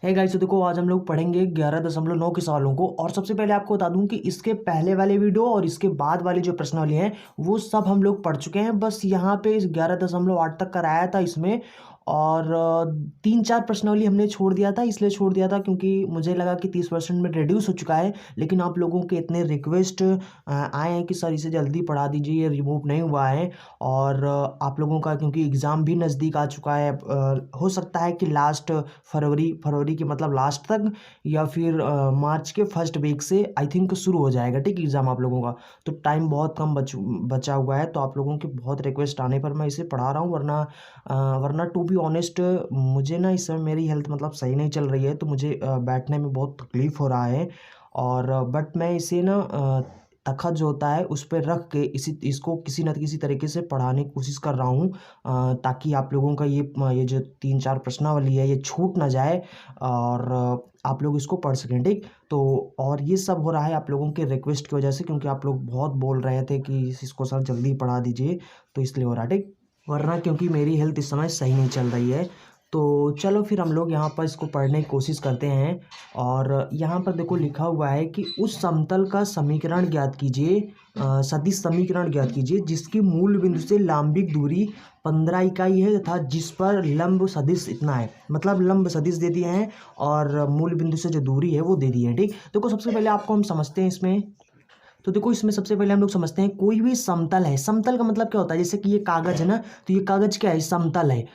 है गाइस, तो देखो आज हम लोग पढ़ेंगे 11.9 के सवालों को। और सबसे पहले आपको बता दूं कि इसके पहले वाले वीडियो और इसके बाद वाली जो प्रश्नावली हैं वो सब हम लोग पढ़ चुके हैं। बस यहाँ पे इस 11.8 तक कराया था इसमें। और 3-4 प्रश्नावली हमने छोड़ दिया था, इसलिए छोड़ दिया था क्योंकि मुझे लगा कि 30% में रिड्यूस हो चुका है। लेकिन आप लोगों के इतने रिक्वेस्ट आए हैं कि सर इसे जल्दी पढ़ा दीजिए, ये रिमूव नहीं हुआ है। और आप लोगों का क्योंकि एग्ज़ाम भी नज़दीक आ चुका है, हो सकता है कि लास्ट फरवरी के मतलब लास्ट तक या फिर मार्च के फर्स्ट वीक से आई थिंक शुरू हो जाएगा, ठीक, एग्ज़ाम आप लोगों का। तो टाइम बहुत कम बचा हुआ है, तो आप लोगों की बहुत रिक्वेस्ट आने पर मैं इसे पढ़ा रहा हूँ। वरना टू बी ऑनेस्ट मुझे ना इस समय मेरी हेल्थ मतलब सही नहीं चल रही है, तो मुझे बैठने में बहुत तकलीफ़ हो रहा है। और बट मैं इसे ना तखत जो होता है उस पर रख के इसको किसी न किसी तरीके से पढ़ाने की कोशिश कर रहा हूँ, ताकि आप लोगों का ये जो 3-4 प्रश्नावली है ये छूट ना जाए और आप लोग इसको पढ़ सकें, ठीक। तो और ये सब हो रहा है आप लोगों के रिक्वेस्ट की वजह से, क्योंकि आप लोग बहुत बोल रहे थे कि इसको सर जल्दी पढ़ा दीजिए, तो इसलिए हो रहा है, ठीक। वरना क्योंकि मेरी हेल्थ इस समय सही नहीं चल रही है। तो चलो फिर हम लोग यहाँ पर इसको पढ़ने की कोशिश करते हैं। और यहाँ पर देखो लिखा हुआ है कि उस समतल का समीकरण ज्ञात कीजिए, सदिश समीकरण ज्ञात कीजिए जिसकी मूल बिंदु से लांबिक दूरी 15 इकाई है तथा जिस पर लंब सदिश इतना है। मतलब लंब सदिश दे दिए हैं और मूल बिंदु से जो दूरी है वो दे दी है, ठीक। देखो सबसे पहले आपको हम समझते हैं इसमें। तो देखो इसमें सबसे पहले हम लोग समझते हैं कोई भी समतल है। समतल का मतलब क्या होता है, जैसे कि ये कागज है ना, तो ये कागज क्या है, समतल है।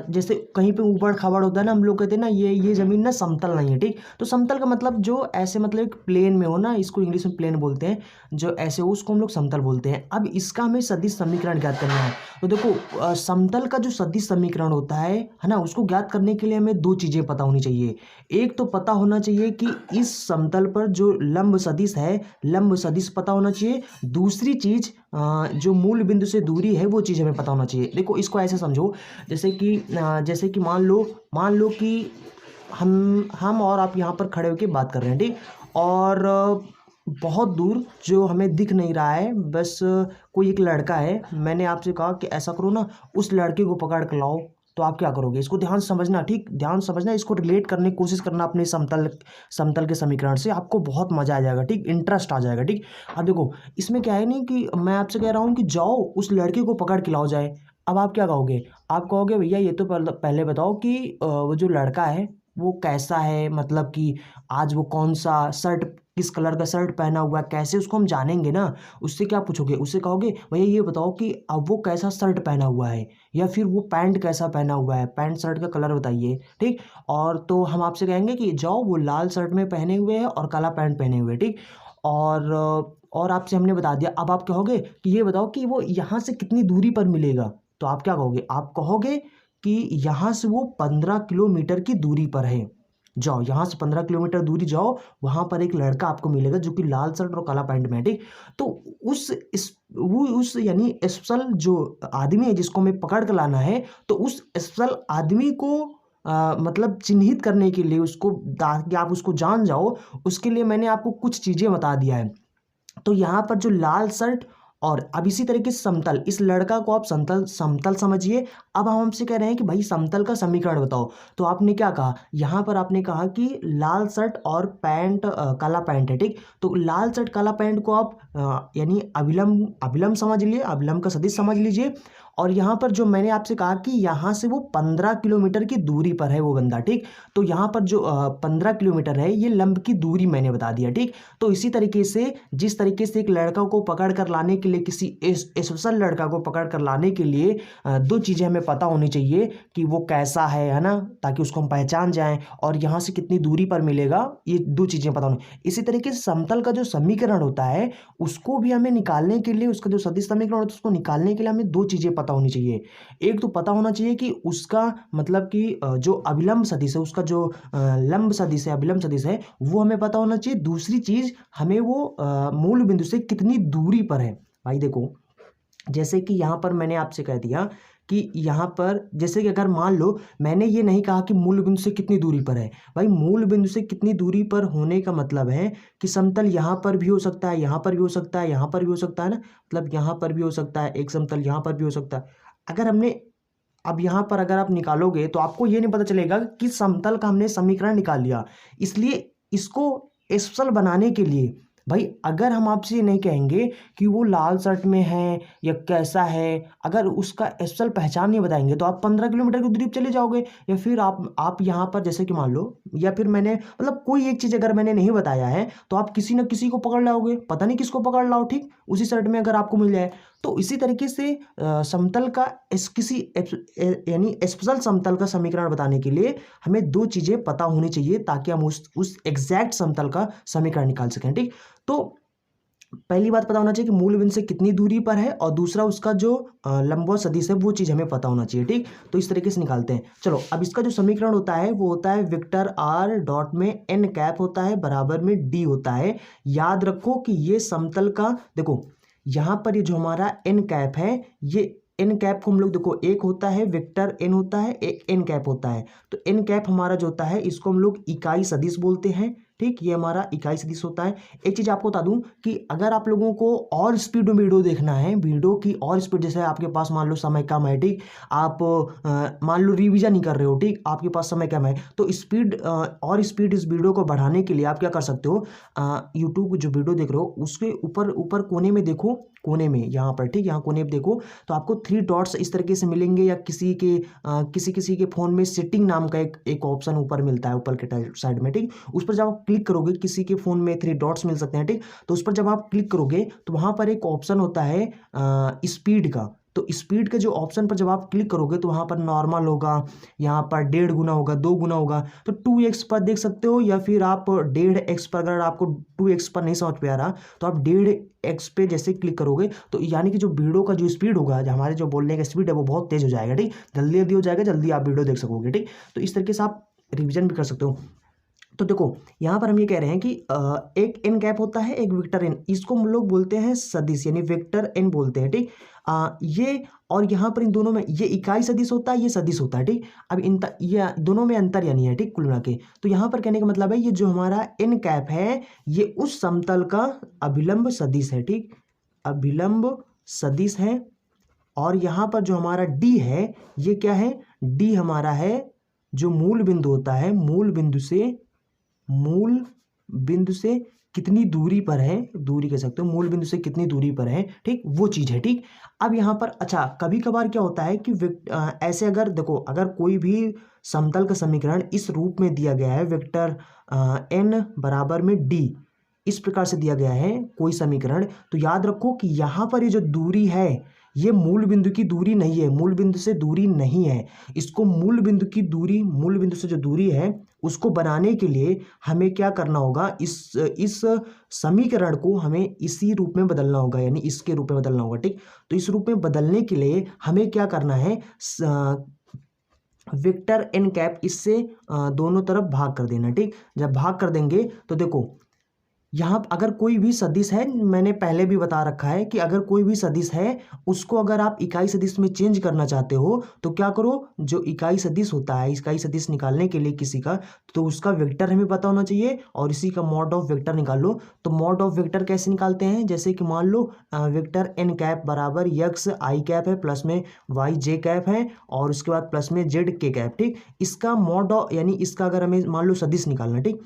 जैसे कहीं पे ऊबड़ खाबड़ होता है ना, हम लोग कहते हैं ना ये ज़मीन ना समतल नहीं है, ठीक। तो समतल का मतलब जो ऐसे मतलब एक प्लेन में हो ना, इसको इंग्लिश में प्लेन बोलते हैं, जो ऐसे हो उसको हम लोग समतल बोलते हैं। अब इसका हमें सदिश समीकरण ज्ञात करना है। तो देखो समतल का जो सदिश समीकरण होता है ना, उसको ज्ञात करने के लिए हमें दो चीज़ें पता होनी चाहिए। एक तो पता होना चाहिए कि इस समतल पर जो लंब सदिश है, लंब सदिश पता होना चाहिए। दूसरी चीज जो मूल बिंदु से दूरी है वो चीज हमें पता होना चाहिए। देखो इसको ऐसे समझो, जैसे कि मान लो कि हम और आप यहाँ पर खड़े होकर बात कर रहे हैं, ठीक। और बहुत दूर जो हमें दिख नहीं रहा है, बस कोई एक लड़का है। मैंने आपसे कहा कि ऐसा करो ना, उस लड़के को पकड़ कर लाओ। तो आप क्या करोगे, इसको ध्यान से समझना, ठीक, ध्यान से समझना, इसको रिलेट करने की कोशिश करना अपने समतल समतल के समीकरण से। आपको बहुत मजा आ जाएगा, ठीक, इंटरेस्ट आ जाएगा, ठीक। अब देखो इसमें क्या है नहीं कि मैं आपसे कह रहा हूँ कि जाओ उस लड़के को पकड़ के लाओ जाए। अब आप क्या कहोगे, आप कहोगे भैया ये तो पहले बताओ कि वो जो लड़का है वो कैसा है, मतलब कि आज वो कौन सा शर्ट, किस कलर का शर्ट पहना हुआ है, कैसे उसको हम जानेंगे ना। उससे क्या पूछोगे, उससे कहोगे भैया ये बताओ कि अब वो कैसा शर्ट पहना हुआ है, या फिर वो पैंट कैसा पहना हुआ है, पैंट शर्ट का कलर बताइए, ठीक। और तो हम आपसे कहेंगे कि जाओ वो लाल शर्ट में पहने हुए हैं और काला पैंट पहने हुए, ठीक। और आपसे हमने बता दिया। अब आप कहोगे कि ये बताओ कि वो यहाँ से कितनी दूरी पर मिलेगा। तो आप क्या कहोगे, आप कहोगे कि यहाँ से वो 15 किलोमीटर की दूरी पर है। जाओ यहाँ से 15 किलोमीटर दूरी जाओ, वहां पर एक लड़का आपको मिलेगा जो कि लाल शर्ट और काला पैंट में है, ठीक। तो उस यानी स्पेशल जो आदमी है जिसको हमें पकड़ कर लाना है, तो उस स्पेशल आदमी को मतलब चिन्हित करने के लिए, उसको ताकि आप उसको जान जाओ, उसके लिए मैंने आपको कुछ चीजें बता दिया है। तो यहाँ पर जो लाल शर्ट, और अब इसी तरीके से समतल, इस लड़का को आप समतल समतल समझिए। अब हम हमसे कह रहे हैं कि भाई समतल का समीकरण बताओ। तो आपने क्या कहा, यहाँ पर आपने कहा कि लाल शर्ट और पैंट, काला पैंट है, ठीक। तो लाल शर्ट काला पैंट को आप यानी अभिलंब अभिलंब समझ लिए, अभिलंब का सदिश समझ लीजिए। और यहाँ पर जो मैंने आपसे कहा कि यहाँ से वो 15 किलोमीटर की दूरी पर है वो बंदा, ठीक। तो यहाँ पर जो 15 किलोमीटर है ये लंब की दूरी मैंने बता दिया, ठीक। तो इसी तरीके से जिस तरीके से एक लड़का को पकड़ कर लाने के लिए, किसी स्पेशल लड़का को पकड़ कर लाने के लिए दो चीज़ें हमें पता होनी चाहिए कि वो कैसा है ना, ताकि उसको हम पहचान जाएं, और यहाँ से कितनी दूरी पर मिलेगा, ये दो चीज़ें पता होनी। इसी तरीके से समतल का जो समीकरण होता है उसको भी हमें निकालने के लिए, उसका जो सदिश समीकरण होता है उसको निकालने के लिए हमें दो चीज़ें पता होनी चाहिए। एक तो पता होना चाहिए कि उसका मतलब कि जो अभिलंब सदिश है, उसका जो लंब सदिश है, अभिलंब सदिश है, वो हमें पता होना चाहिए। दूसरी चीज हमें वो मूल बिंदु से कितनी दूरी पर है। भाई देखो जैसे कि यहाँ पर मैंने आपसे कह दिया कि यहाँ पर जैसे कि अगर मान लो मैंने ये नहीं कहा कि मूल बिंदु से कितनी दूरी पर है। भाई मूल बिंदु से कितनी दूरी पर होने का मतलब है कि समतल यहाँ पर भी हो सकता है, यहाँ पर भी हो सकता है, यहाँ पर भी हो सकता है ना, मतलब यहाँ पर भी हो सकता है, एक समतल यहाँ पर भी हो सकता है। अगर हमने अब यहाँ पर अगर आप निकालोगे तो आपको ये नहीं पता चलेगा कि किस समतल का हमने समीकरण निकाल लिया। इसलिए इसको स्पेशल बनाने के लिए भाई, अगर हम आपसे ये नहीं कहेंगे कि वो लाल शर्ट में है या कैसा है, अगर उसका स्पेशल पहचान नहीं बताएंगे तो आप 15 किलोमीटर की दूरी पर चले जाओगे। या फिर आप यहाँ पर जैसे कि मान लो, या फिर मैंने मतलब कोई एक चीज़ अगर मैंने नहीं बताया है तो आप किसी न किसी को पकड़ लाओगे, पता नहीं किसको पकड़ लाओ, ठीक, उसी शर्ट में अगर आपको मिल जाए। तो इसी तरीके से समतल का किसी यानी स्पेशल समतल का समीकरण बताने के लिए हमें दो चीज़ें पता होनी चाहिए ताकि हम उस एग्जैक्ट समतल का समीकरण निकाल सकें, ठीक। तो पहली बात पता होना चाहिए कि मूल बिंदु से कितनी दूरी पर है, और दूसरा उसका जो लंबवत सदिश है वो चीज़ हमें पता होना चाहिए, ठीक। तो इस तरीके से निकालते हैं। चलो, अब इसका जो समीकरण होता है वो होता है वेक्टर आर डॉट में एन कैप होता है बराबर में डी होता है। याद रखो कि ये समतल का, देखो यहाँ पर ये जो हमारा एन कैप है, ये एन कैप को हम लोग देखो, एक होता है वेक्टर एन होता है, एक एन कैप होता है। तो एन कैप हमारा जो होता है इसको हम लोग इकाई सदिश बोलते हैं, ठीक। ये हमारा इकाई सदिश होता है। एक चीज़ आपको बता दूं कि अगर आप लोगों को और स्पीड में वीडियो देखना है, वीडियो की और स्पीड, जैसे आपके पास मान लो समय कम है, ठीक, आप मान लो रिवीजन नहीं कर रहे हो, ठीक, आपके पास समय कम है, तो स्पीड और स्पीड इस वीडियो को बढ़ाने के लिए आप क्या कर सकते हो, यूट्यूब जो वीडियो देख रहे हो उसके ऊपर ऊपर कोने में देखो, कोने में यहाँ पर, ठीक, यहाँ कोने में देखो तो आपको 3 डॉट्स इस तरीके से मिलेंगे, या किसी के फ़ोन में सेटिंग नाम का एक ऑप्शन ऊपर मिलता है, ऊपर के साइड में, ठीक। उस पर जब आप क्लिक करोगे, किसी के फ़ोन में 3 डॉट्स मिल सकते हैं, ठीक। तो उस पर जब आप क्लिक करोगे तो वहाँ पर एक ऑप्शन होता है स्पीड का। तो स्पीड के जो ऑप्शन पर जब आप क्लिक करोगे तो वहाँ पर नॉर्मल होगा, यहाँ पर 1.5 गुना होगा, 2 गुना होगा, तो 2x पर देख सकते हो, या फिर आप 1.5x पर, अगर आपको 2x पर नहीं समझ पे आ रहा तो आप 1.5x पे जैसे क्लिक करोगे तो यानी कि जो वीडियो का जो स्पीड होगा, जो हमारे जो बोलने का स्पीड है वो बहुत तेज हो जाएगा, ठीक, जल्दी जल्दी हो जाएगा, जल्दी आप वीडियो देख सकोगे, ठीक। तो इस तरीके से आप रिविजन भी कर सकते हो। तो देखो यहाँ पर हम ये कह रहे हैं कि एक एन कैप होता है, एक वेक्टर एन, इसको हम लोग बोलते हैं सदिश, यानी वेक्टर एन बोलते हैं, ठीक। ये और यहाँ पर इन दोनों में ये इकाई सदिश होता है, ये सदिश होता है, ठीक। अब ये दोनों में अंतर यानी है, ठीक, कुल मिला के। तो यहाँ पर कहने का मतलब है ये जो हमारा एन कैप है ये उस समतल का अभिलंब सदिश है, ठीक, अभिलंब सदिश है। और यहाँ पर जो हमारा डी है ये क्या है, डी हमारा है जो मूल बिंदु होता है, मूल बिंदु से कितनी दूरी पर है, दूरी कह सकते हो, मूल बिंदु से कितनी दूरी पर है, ठीक, वो चीज है, ठीक। अब यहाँ पर अच्छा, कभी कभार क्या होता है कि ऐसे अगर देखो, अगर कोई भी समतल का समीकरण इस रूप में दिया गया है, वेक्टर एन बराबर में डी, इस प्रकार से दिया गया है कोई समीकरण, तो याद रखो कि यहाँ पर ये जो दूरी है ये मूल बिंदु की दूरी नहीं है, मूल बिंदु से दूरी नहीं है। इसको मूल बिंदु की दूरी, मूल बिंदु से जो दूरी है उसको बनाने के लिए हमें क्या करना होगा, इस समीकरण को हमें इसी रूप में बदलना होगा, यानी इसके रूप में बदलना होगा, ठीक। तो इस रूप में बदलने के लिए हमें क्या करना है, वेक्टर एन कैप इससे दोनों तरफ भाग कर देना, ठीक। जब भाग कर देंगे तो देखो यहाँ अगर कोई भी सदिश है, मैंने पहले भी बता रखा है कि अगर कोई भी सदिश है उसको अगर आप इकाई सदिश में चेंज करना चाहते हो तो क्या करो, जो इकाई सदिश होता है, इकाई सदिश निकालने के लिए किसी का, तो उसका वेक्टर हमें पता होना चाहिए और इसी का मॉड ऑफ वेक्टर निकाल लो। तो मॉड ऑफ वेक्टर कैसे निकालते हैं, जैसे कि मान लो वेक्टर एन कैप बराबर यक्स आई कैप है, प्लस में वाई जे कैप है, और उसके बाद प्लस में जेड के कैप, ठीक। इसका मॉड ऑफ यानी इसका अगर हमें मान लो सदिश निकालना, ठीक,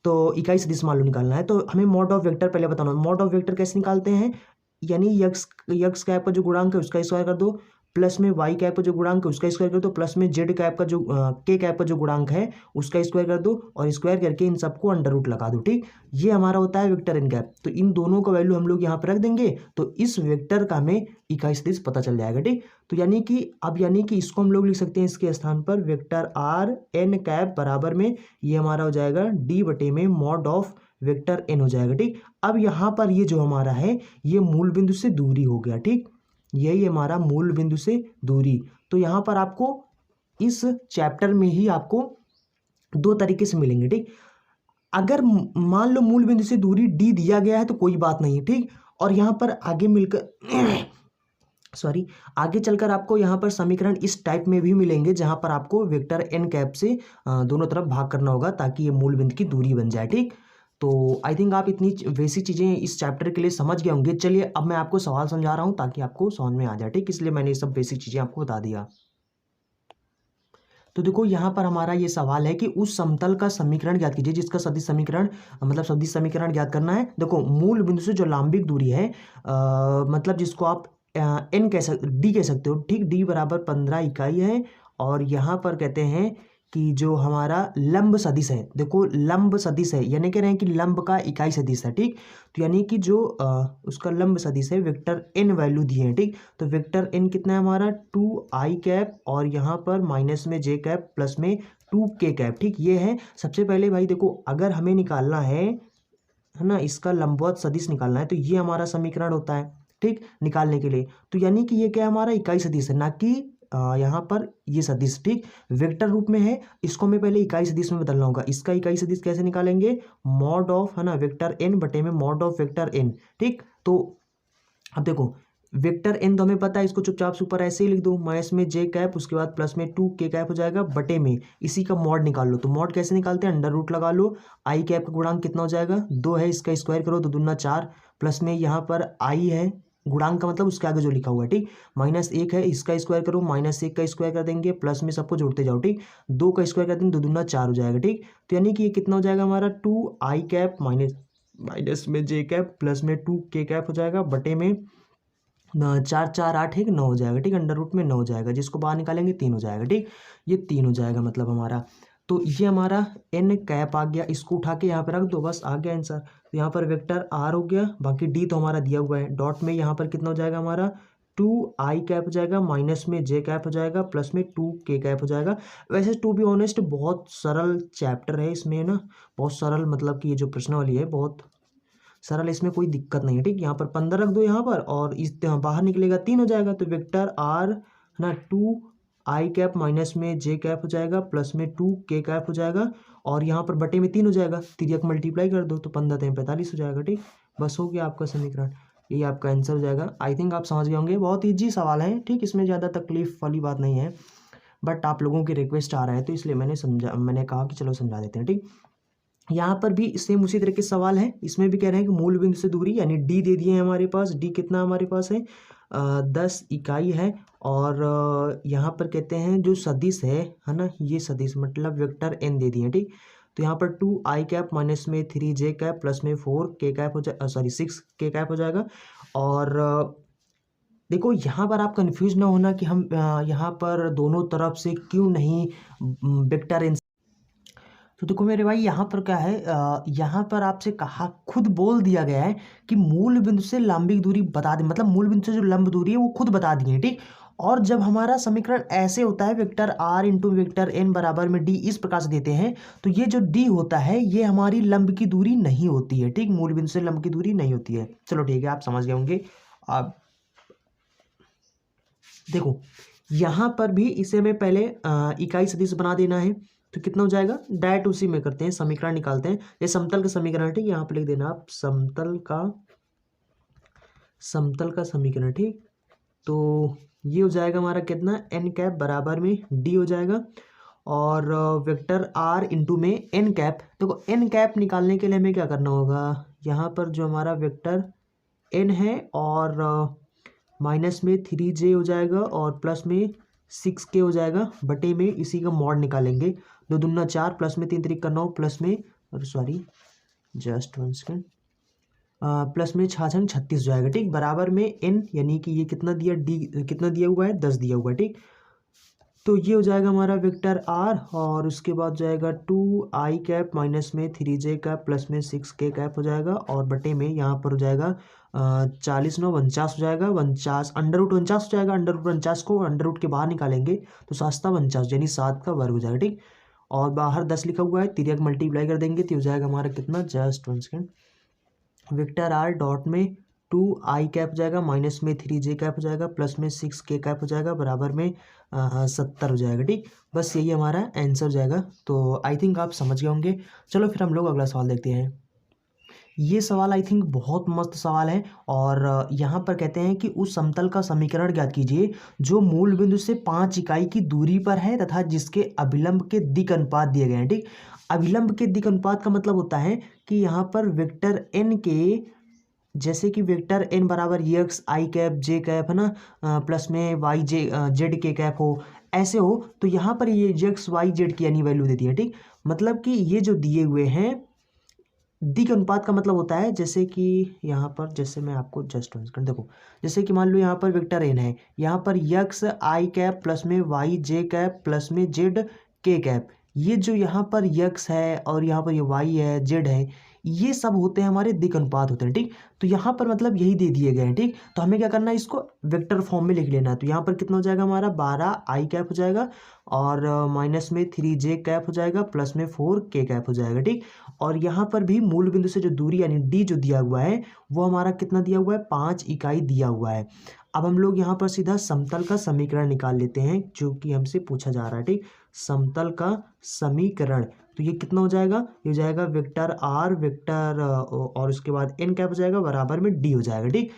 तो इकाई सदिश मान लो निकालना है, तो हमें मॉड ऑफ वेक्टर पहले बताना। मॉड ऑफ वेक्टर कैसे निकालते हैं, यानी यक्स कैप का जो गुणांक है उसका स्क्वायर कर दो, प्लस में वाई कैप का जो गुणांक है उसका स्क्वायर कर दो, प्लस में जेड कैप का जो के कैप का जो गुणांक है उसका स्क्वायर कर दो, और स्क्वायर करके इन सबको अंडर रूट लगा दो, ठीक। ये हमारा होता है वेक्टर एन कैप। तो इन दोनों का वैल्यू हम लोग यहाँ पर रख देंगे तो इस वेक्टर का हमें इकाई सदिश पता चल जाएगा, ठीक। तो यानी कि इसको हम लोग लिख सकते हैं इसके स्थान पर वेक्टर आर एन कैप बराबर में ये हमारा हो जाएगा डी बटे में मॉड ऑफ वेक्टर एन हो जाएगा, ठीक। अब यहाँ पर ये जो हमारा है ये मूल बिंदु से दूरी हो गया, ठीक, यही हमारा मूल बिंदु से दूरी। तो यहाँ पर आपको इस चैप्टर में ही आपको दो तरीके से मिलेंगे, ठीक। अगर मान लो मूल बिंदु से दूरी डी दिया गया है तो कोई बात नहीं, ठीक, और यहाँ पर आगे मिलकर आगे चलकर आपको यहाँ पर समीकरण इस टाइप में भी मिलेंगे जहाँ पर आपको वेक्टर एन कैप से दोनों तरफ भाग करना होगा ताकि ये मूल बिंदु की दूरी बन जाए, ठीक। तो आई थिंक आप इतनी बेसिक चीज़ें इस चैप्टर के लिए समझ गए होंगे। चलिए अब मैं आपको सवाल समझा रहा हूँ ताकि आपको समझ में आ जाए, ठीक, इसलिए मैंने ये सब बेसिक चीज़ें आपको बता दिया। तो देखो यहाँ पर हमारा ये सवाल है कि उस समतल का समीकरण ज्ञात कीजिए जिसका सदिश समीकरण, मतलब सदिश समीकरण ज्ञात करना है। देखो मूल बिंदु से जो लंबिक दूरी है, मतलब जिसको आप एन डी कह सकते हो, ठीक, डी बराबर 15 इकाई है। और यहाँ पर कहते हैं कि जो हमारा लंब सदिश है, देखो लंब सदिश है, यानी कह रहे हैं कि लंब का इकाई सदिश है, ठीक। तो यानी कि जो उसका लंब सदिश है वेक्टर एन वैल्यू दी है, ठीक। तो वेक्टर एन कितना है हमारा 2i कैप, और यहाँ पर माइनस में जे कैप प्लस में 2k कैप, ठीक। ये है सबसे पहले भाई देखो, अगर हमें निकालना है ना, इसका लंबवत सदिश निकालना है, तो ये हमारा समीकरण होता है, ठीक, निकालने के लिए। तो यानी कि ये क्या है, हमारा इकाई सदिश है, ना कि यहाँ पर ये सदिश, ठीक, वेक्टर रूप में है। इसको हमें पहले इकाई सदिश में बदलना होगा। इसका इकाई सदिश कैसे निकालेंगे, मॉड ऑफ, है ना, वेक्टर एन बटे में मॉड ऑफ वेक्टर एन, ठीक। तो अब देखो वेक्टर एन तो हमें पता है, इसको चुपचाप से ऊपर ऐसे ही लिख दो, माइनस में जे कैप, उसके बाद प्लस में 2k कैप हो जाएगा, बटे में इसी का मॉड निकाल लो। तो मॉड कैसे निकालते हैं, अंडर रूट लगा लो। आई कैप का गुणांक कितना हो जाएगा, 2 है, इसका स्क्वायर करो, 2 दूना 4, प्लस में यहाँ पर आई है, गुणांक का मतलब उसके आगे जो लिखा हुआ है, ठीक, -1 है, इसका स्क्वायर करो, -1 का स्क्वायर कर देंगे, प्लस में सबको जोड़ते जाओ, ठीक, 2 का स्क्वायर कर देंगे, 2 दूना 4 हो जाएगा, ठीक। तो यानी कि ये कितना हो जाएगा हमारा 2i कैप माइनस में जे कैप प्लस में 2k कैप हो जाएगा, बटे में 4 4 8 एक 9 हो जाएगा, ठीक, अंडर रूट में 9 हो जाएगा, जिसको बाहर निकालेंगे 3 हो जाएगा, ठीक। ये 3 हो जाएगा मतलब हमारा। तो ये हमारा एन कैप आ गया, इसको उठा के यहाँ पे रख दो, बस आ गया आंसर। तो यहाँ पर वेक्टर आर हो गया, बाकी डी तो हमारा दिया हुआ है। डॉट में यहाँ पर कितना हो जाएगा हमारा 2i कैप हो जाएगा, माइनस में जे कैप हो जाएगा, प्लस में 2k कैप हो जाएगा। वैसे टू बी ऑनेस्ट बहुत सरल चैप्टर है इसमें ना, बहुत सरल, मतलब कि ये जो प्रश्नावली है बहुत सरल, इसमें कोई दिक्कत नहीं है, ठीक। यहाँ पर 15 रख दो यहाँ पर, और इस बाहर निकलेगा 3 हो जाएगा। तो वेक्टर आर, है ना, 2i कैप माइनस में जे कैप हो जाएगा, प्लस में 2k कैप हो जाएगा, और यहाँ पर बटे में 3 हो जाएगा, तिर्यक मल्टीप्लाई कर दो तो 15 45 हो जाएगा, ठीक। बस हो गया आपका समीकरण, ये आपका आंसर हो जाएगा। आई थिंक आप समझ गए होंगे, बहुत ईजी सवाल है, ठीक, इसमें ज़्यादा तकलीफ वाली बात नहीं है, बट आप लोगों की रिक्वेस्ट आ रहा है तो इसलिए मैंने कहा कि चलो समझा देते हैं, ठीक। यहाँ पर भी सेम उसी तरह के सवाल है, इसमें भी कह रहे हैं कि मूल बिंदु से दूरी, यानी डी दे दिए हैं हमारे पास। डी कितना हमारे पास है, 10 इकाई है। और यहाँ पर कहते हैं जो सदिश है ना, ये सदिश मतलब वेक्टर एन दे दिए हैं, ठीक। तो यहाँ पर 2i कैप माइनस में 3j कैप प्लस में 4k कैप हो जाए, सॉरी 6k कैप हो जाएगा। और देखो यहाँ पर आप कंफ्यूज ना होना कि हम यहाँ पर दोनों तरफ से क्यों नहीं वेक्टर एन। तो देखो मेरे भाई यहाँ पर क्या है, यहाँ पर आपसे कहा, खुद बोल दिया गया है कि मूल बिंदु से लंबिक दूरी बता दें, मतलब मूल बिंदु से जो लंब दूरी है वो खुद बता दी है, ठीक। और जब हमारा समीकरण ऐसे होता है, vector r into vector n बराबर में डी, इस प्रकार से देते हैं, तो ये जो डी होता है ये हमारी लंब की दूरी नहीं होती है, ठीक, मूल बिंदु से लंब की दूरी नहीं होती है। चलो ठीक है, आप समझ गए होंगे। अब देखो यहाँ पर भी इसे हमें पहले इकाई सदिश बना देना है, तो कितना हो जाएगा, डायरेक्ट उसी में करते हैं, समीकरण निकालते हैं। ये समतल का समीकरण है, ठीक, यहाँ पे लिख देना आप समतल का समीकरण, ठीक। तो ये हो जाएगा हमारा कितना, एन कैप बराबर में डी हो जाएगा, और वेक्टर आर इंटू में एन कैप। देखो एन कैप निकालने के लिए हमें क्या करना होगा, यहाँ पर जो हमारा वेक्टर एन है, और माइनस में 3j हो जाएगा, और प्लस में 6k हो जाएगा, बटे में इसी का मॉड निकालेंगे, 2 दूना 4, प्लस में 3 3 का 9, प्लस में, सॉरी जस्ट 1 सेकेंड, प्लस में 6 6 36 हो जाएगा, ठीक, बराबर में n, यानी कि ये कितना दिया, डी कितना दिया हुआ है, 10 दिया हुआ है, ठीक। तो ये हो जाएगा हमारा वेक्टर आर, और उसके बाद जाएगा 2i कैप माइनस में 3j कैप प्लस में 6k कैप हो जाएगा, और बटे में यहाँ पर हो जाएगा 40 9 49 हो जाएगा, 49 अंडर रूट 49 हो जाएगा, अंडर रूट 49 को अंडर रूट के बाहर निकालेंगे तो 7 49, यानी 7 का वर्ग हो जाएगा, ठीक। और बाहर 10 लिखा हुआ है, तिर्यक मल्टीप्लाई कर देंगे तो हो जाएगा हमारा कितना, just 1 second, vector R dot में 2i कैप हो जाएगा, माइनस में 3j कैप हो जाएगा, प्लस में 6k कैप हो जाएगा, बराबर में 70 हो जाएगा, ठीक। बस यही हमारा आंसर हो जाएगा। तो आई थिंक आप समझ गए होंगे। चलो फिर हम लोग अगला सवाल देखते हैं। ये सवाल आई थिंक बहुत मस्त सवाल है, और यहाँ पर कहते हैं कि उस समतल का समीकरण ज्ञात कीजिए जो मूल बिंदु से 5 इकाई की दूरी पर है तथा जिसके अभिलंब के दिक् अनुपात दिए गए हैं, ठीक। अभिलंब के दिक् अनुपात का मतलब होता है कि यहाँ पर वेक्टर एन के, जैसे कि वेक्टर एन बराबर एक्स आई कैप जे कैप, है ना, प्लस में वाई जे जेड के कैप हो, ऐसे हो तो यहाँ पर ये एक्स वाई जेड की यानी वैल्यू देती है, ठीक। मतलब कि ये जो दिए हुए हैं दी के अनुपात का मतलब होता है, जैसे कि यहाँ पर, जैसे मैं आपको जस्ट देखो, जैसे कि मान लो यहाँ पर वेक्टर एन है, यहाँ पर यक्स आई कैप प्लस में वाई जे कैप प्लस में जेड के कैप, ये जो यहाँ पर यक्स है और यहाँ पर ये वाई है जेड है, ये सब होते हैं हमारे दिक अनुपात होते हैं, ठीक। तो यहाँ पर मतलब यही दे दिए गए हैं, ठीक। तो हमें क्या करना है, इसको वेक्टर फॉर्म में लिख लेना है। तो यहाँ पर कितना हो जाएगा हमारा 12 आई कैप हो जाएगा और माइनस में 3 जे कैप हो जाएगा प्लस में 4 के कैप हो जाएगा, ठीक। और यहाँ पर भी मूल बिंदु से जो दूरी यानी डी जो दिया हुआ है वो हमारा कितना दिया हुआ है, 5 इकाई दिया हुआ है। अब हम लोग यहाँ पर सीधा समतल का समीकरण निकाल लेते हैं जो कि हमसे पूछा जा रहा है, ठीक। समतल का समीकरण, तो ये कितना हो जाएगा, ये हो जाएगा वेक्टर आर वेक्टर और उसके बाद एन कैप हो जाएगा बराबर में डी हो जाएगा, ठीक।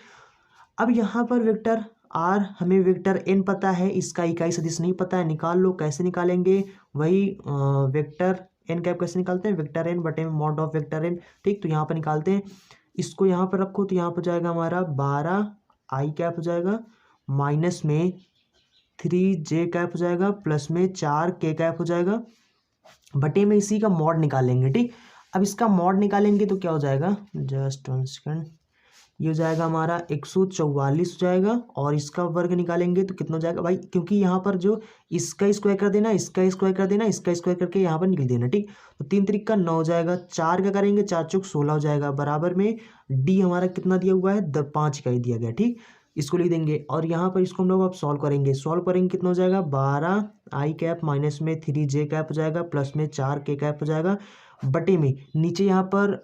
अब यहाँ पर वेक्टर आर हमें वेक्टर एन पता है, इसका इकाई सदिश नहीं पता है, निकाल लो। कैसे निकालेंगे, वही वेक्टर एन कैप कैसे निकालते हैं, वेक्टर एन बटे में मॉड ऑफ वेक्टर एन, ठीक। तो यहाँ पर निकालते हैं, इसको यहाँ पर रखो तो यहाँ पर जाएगा हमारा 12 आई कैप हो जाएगा माइनस में 3 जे कैप हो जाएगा प्लस में 4 के कैप हो जाएगा बटे में इसी का मॉड निकालेंगे, ठीक। अब इसका मॉड निकालेंगे तो क्या हो जाएगा, जस्ट 1 सेकंड, ये हो जाएगा हमारा 144 हो जाएगा और इसका वर्ग निकालेंगे तो कितना हो जाएगा भाई, क्योंकि यहाँ पर जो इसका स्क्वायर कर देना, इसका स्क्वायर कर देना, इसका स्क्वायर करके यहाँ पर निकल देना, ठीक। तो 3 त्रिक का 9 हो जाएगा, 4 का करेंगे 4 चौक 16 हो जाएगा बराबर में डी हमारा कितना दिया हुआ है 5 इकाई दिया गया, ठीक। इसको लिख देंगे और यहाँ पर इसको हम लोग अब सॉल्व करेंगे कितना हो जाएगा 12 आई कैप माइनस में 3 जे कैप हो जाएगा प्लस में 4 के कैप हो जाएगा बटे में नीचे यहाँ पर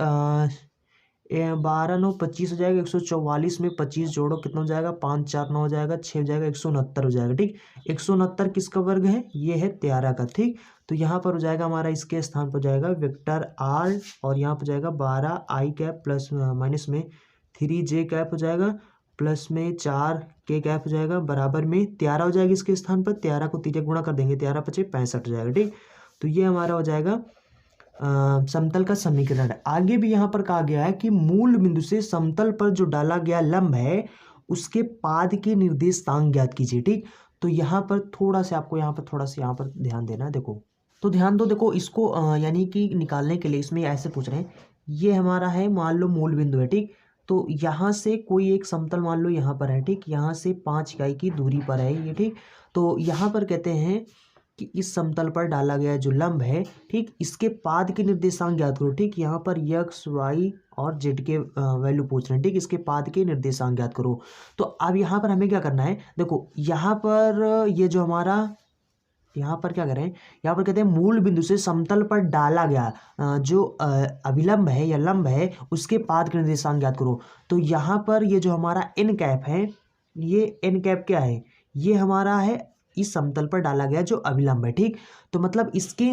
12 9 25 हो जाएगा, 144 में 25 जोड़ो कितना हो जाएगा 5 4 9 हो जाएगा 6 हो जाएगा 169 हो जाएगा, ठीक। 169 किसका वर्ग है, ये है 13 का, ठीक। तो यहाँ पर हो जाएगा हमारा, इसके स्थान पर जाएगा वेक्टर आर और यहाँ पर जाएगा 12 आई कैप प्लस माइनस में 3 जे कैप हो जाएगा प्लस में 4 के कैप हो जाएगा बराबर में 13 हो जाएगा इसके स्थान पर, 13 को 3 गुणा कर देंगे, 13 पचे 65 हो जाएगा, ठीक। तो ये हमारा हो जाएगा समतल का समीकरण। आगे भी यहाँ पर कहा गया है कि मूल बिंदु से समतल पर जो डाला गया लंब है उसके पाद के निर्देशांक ज्ञात कीजिए, ठीक। तो यहाँ पर थोड़ा सा आपको यहाँ पर ध्यान देना है, देखो तो ध्यान दो, देखो इसको यानी कि निकालने के लिए इसमें ऐसे पूछ रहे हैं, ये हमारा है मान लो मूल बिंदु है, ठीक। तो यहाँ से कोई एक समतल मान लो यहाँ पर है, ठीक, यहाँ से 5 इकाई की दूरी पर है ये, ठीक। तो यहाँ पर कहते हैं कि इस समतल पर डाला गया जो लंब है, ठीक, इसके पाद के निर्देशांक ज्ञात करो, ठीक। यहाँ पर यक्स वाई और जेड के वैल्यू पूछ रहे हैं, ठीक, इसके पाद के निर्देशांक ज्ञात करो। तो अब यहाँ पर हमें क्या करना है, देखो यहाँ पर ये जो हमारा यहाँ पर क्या करें, यहाँ पर कहते हैं मूल बिंदु से समतल पर डाला गया जो अभिलंब है या लंब है उसके पाद के निर्देशांक ज्ञात करो। तो यहाँ पर ये जो हमारा एन कैप है, ये एन कैप क्या है, ये हमारा है इस समतल पर डाला गया जो अभिलंब है, ठीक। तो मतलब इसके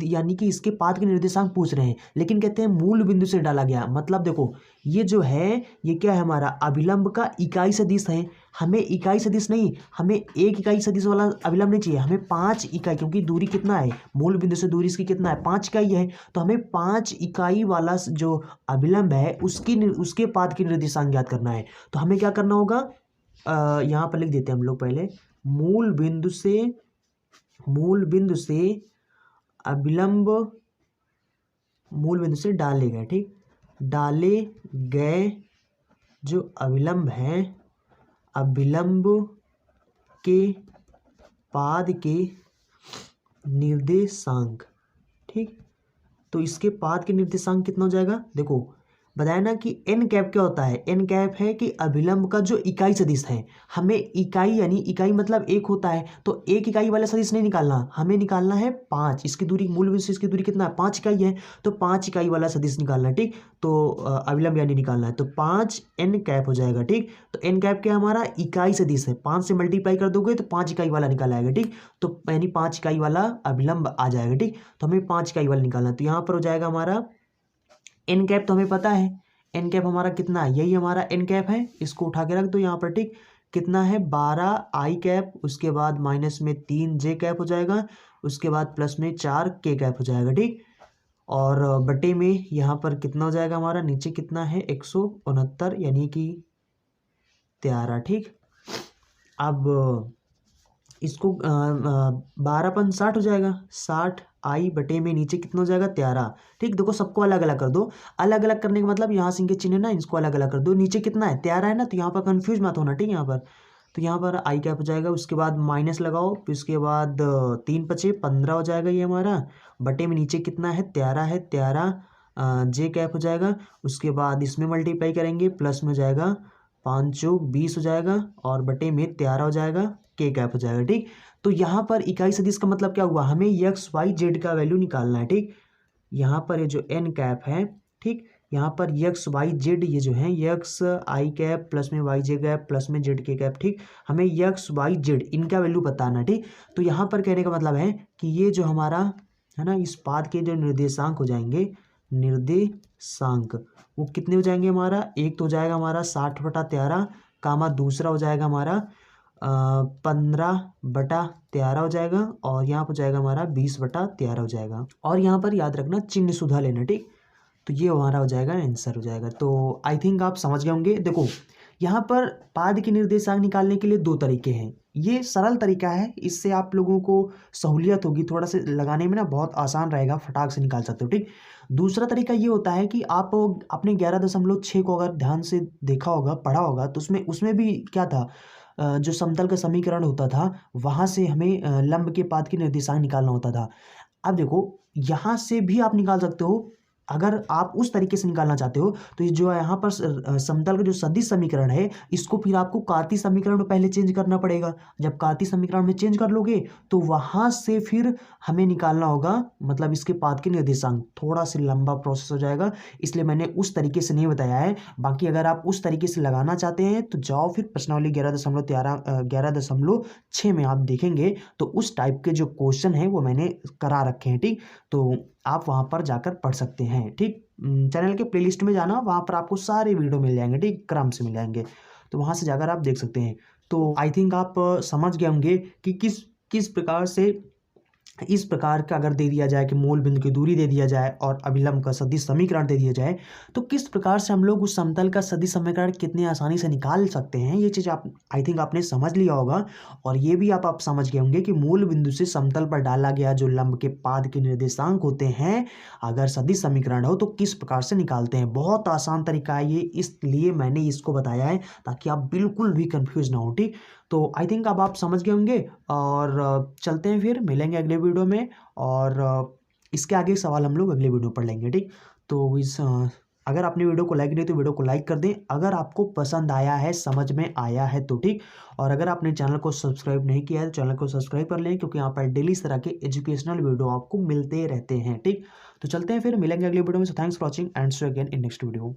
यानी कि इसके पाद के निर्देशांक पूछ रहे हैं, लेकिन कहते हैं मूल बिंदु से डाला गया, मतलब देखो ये जो है ये क्या है हमारा अभिलंब का इकाई सदिश है। हमें इकाई सदिश नहीं, हमें एक इकाई सदिश वाला अभिलंब नहीं चाहिए, हमें 5 इकाई, क्योंकि दूरी कितना है मूल बिंदु से दूरी इसकी कितना है 5 इकाई है। तो हमें 5 इकाई वाला जो अभिलंब है उसके पाद के निर्देशांक ज्ञात करना है। तो हमें क्या करना होगा, यहाँ पर लिख देते हैं हम लोग पहले, मूल बिंदु से अभिलंब, मूल बिंदु से डाले गए, ठीक, डाले गए जो अभिलंब हैं, अभिलंब के पाद के निर्देशांक, ठीक। तो इसके पाद के निर्देशांक कितना हो जाएगा, देखो बताया ना कि एन कैप क्या होता है, एन कैप है कि अभिलंब का जो इकाई सदिश है, हमें इकाई यानी इकाई मतलब एक होता है, तो एक इकाई वाला सदिश नहीं निकालना, हमें निकालना है 5, इसकी दूरी मूल बिंदु से इसकी दूरी कितना है 5 इकाई है, तो 5 इकाई वाला सदिश निकालना है, ठीक। तो अभिलंब यानी निकालना है, तो 5 एन कैप हो जाएगा, ठीक। तो एन कैप क्या हमारा इकाई सदिश है, 5 से मल्टीप्लाई कर दोगे तो 5 इकाई वाला निकाल आएगा, ठीक। तो यानी 5 इकाई वाला अभिलंब आ जाएगा, ठीक। तो हमें 5 इकाई वाला निकालना है, तो यहाँ पर हो जाएगा हमारा एन कैप, तो हमें पता है एन कैप हमारा कितना है, यही हमारा एन कैप है, इसको उठा के रख दो यहाँ पर, ठीक। कितना है 12 आई कैप, उसके बाद माइनस में 3 जे कैप हो जाएगा, उसके बाद प्लस में 4 के कैप हो जाएगा, ठीक। और बटे में यहाँ पर कितना हो जाएगा हमारा, नीचे कितना है 169 यानी कि 13, ठीक। अब इसको 12 × 60 हो जाएगा, 60 आई बटे में नीचे कितना हो जाएगा 13। ठीक, देखो सबको अलग अलग कर दो। अलग अलग करने का मतलब यहाँ से इनके चिन्ह है ना, इसको अलग अलग कर दो। नीचे कितना है 13 है ना, तो यहाँ पर कंफ्यूज मत होना। ठीक, यहाँ पर तो यहाँ पर आई कैप हो जाएगा, उसके बाद माइनस लगाओ, फिर उसके बाद 3×5 = 15 हो जाएगा ये हमारा। बटे में नीचे कितना है 13 है, 13 जे कैप हो जाएगा। उसके बाद इसमें मल्टीप्लाई करेंगे, प्लस में हो जाएगा 5×4 = 20 हो जाएगा, और बटे में 13 हो जाएगा, के कैप हो जाएगा। ठीक, तो यहाँ पर इकाई सदिश का मतलब क्या हुआ, हमें एक्स वाई जेड का वैल्यू निकालना है। ठीक, यहाँ पर ये जो एन कैप है, ठीक, यहाँ पर एक्स वाई जेड ये जो है एक्स आई कैप प्लस में वाई जे कैप प्लस में जेड के कैप। ठीक, हमें एक्स वाई जेड इनका वैल्यू बताना। ठीक, तो यहाँ पर कहने का मतलब है कि ये जो हमारा है ना, इस पाद के जो निर्देशांक हो जाएंगे, निर्देशांक वो कितने हो जाएंगे हमारा, एक तो हो जाएगा हमारा 60/13, कामा दूसरा हो जाएगा हमारा 15/13 हो जाएगा, और यहाँ पर जाएगा हमारा 20/13 हो जाएगा। और यहाँ पर याद रखना चिन्ह सुधा लेना। ठीक, तो ये हमारा हो जाएगा आंसर हो जाएगा। तो आई थिंक आप समझ गए होंगे। देखो यहाँ पर पाद के निर्देशांक निकालने के लिए 2 तरीके हैं। ये सरल तरीका है, इससे आप लोगों को सहूलियत होगी, थोड़ा से लगाने में ना बहुत आसान रहेगा, फटाक से निकाल सकते हो। ठीक, दूसरा तरीका ये होता है कि आप अपने 11.6 को अगर ध्यान से देखा होगा, पढ़ा होगा, तो उसमें भी क्या था, जो समतल का समीकरण होता था वहाँ से हमें लंब के पाद के निर्देशांक निकालना होता था। अब देखो यहाँ से भी आप निकाल सकते हो, अगर आप उस तरीके से निकालना चाहते हो, तो ये जो है यहाँ पर समतल का जो सदिश समीकरण है, इसको फिर आपको कार्तीय समीकरण में पहले चेंज करना पड़ेगा। जब कार्तीय समीकरण में चेंज कर लोगे तो वहाँ से फिर हमें निकालना होगा, मतलब इसके पाद के निर्देशांक। थोड़ा सा लंबा प्रोसेस हो जाएगा, इसलिए मैंने उस तरीके से नहीं बताया है। बाकी अगर आप उस तरीके से लगाना चाहते हैं तो जाओ फिर प्रश्नावली 11.6 में आप देखेंगे, तो उस टाइप के जो क्वेश्चन है वो मैंने करा रखे हैं। ठीक, तो आप वहाँ पर जाकर पढ़ सकते हैं। ठीक, चैनल के प्लेलिस्ट में जाना, वहाँ पर आपको सारे वीडियो मिल जाएंगे। ठीक, क्रम से मिल जाएंगे, तो वहाँ से जाकर आप देख सकते हैं। तो आई थिंक आप समझ गए होंगे कि किस प्रकार से, इस प्रकार का अगर दे दिया जाए कि मूल बिंदु की दूरी दे दिया जाए और अभिलंब का सदिश समीकरण दे दिया जाए, तो किस प्रकार से हम लोग उस समतल का सदिश समीकरण कितनी आसानी से निकाल सकते हैं। ये चीज़ आप आई थिंक आपने समझ लिया होगा। और ये भी आप समझ गए होंगे कि मूल बिंदु से समतल पर डाला गया जो लंब के पाद के निर्देशांक होते हैं, अगर सदिश समीकरण हो तो किस प्रकार से निकालते हैं। बहुत आसान तरीका है ये, इसलिए मैंने इसको बताया है ताकि आप बिल्कुल भी कंफ्यूज ना हो। ठीक, तो आई थिंक अब आप समझ गए होंगे, और चलते हैं फिर मिलेंगे अगले वीडियो में, और इसके आगे सवाल हम लोग अगले वीडियो पढ़ लेंगे। ठीक, तो अगर आपने वीडियो को लाइक नहीं तो वीडियो को लाइक कर दें, अगर आपको पसंद आया है, समझ में आया है तो। ठीक, और अगर आपने चैनल को सब्सक्राइब नहीं किया है तो चैनल को सब्सक्राइब कर लें, क्योंकि यहाँ पर डेली इस तरह के एजुकेशनल वीडियो आपको मिलते रहते हैं। ठीक, तो चलते हैं फिर मिलेंगे अगले वीडियो में। So thanks for watching and see you again in next video.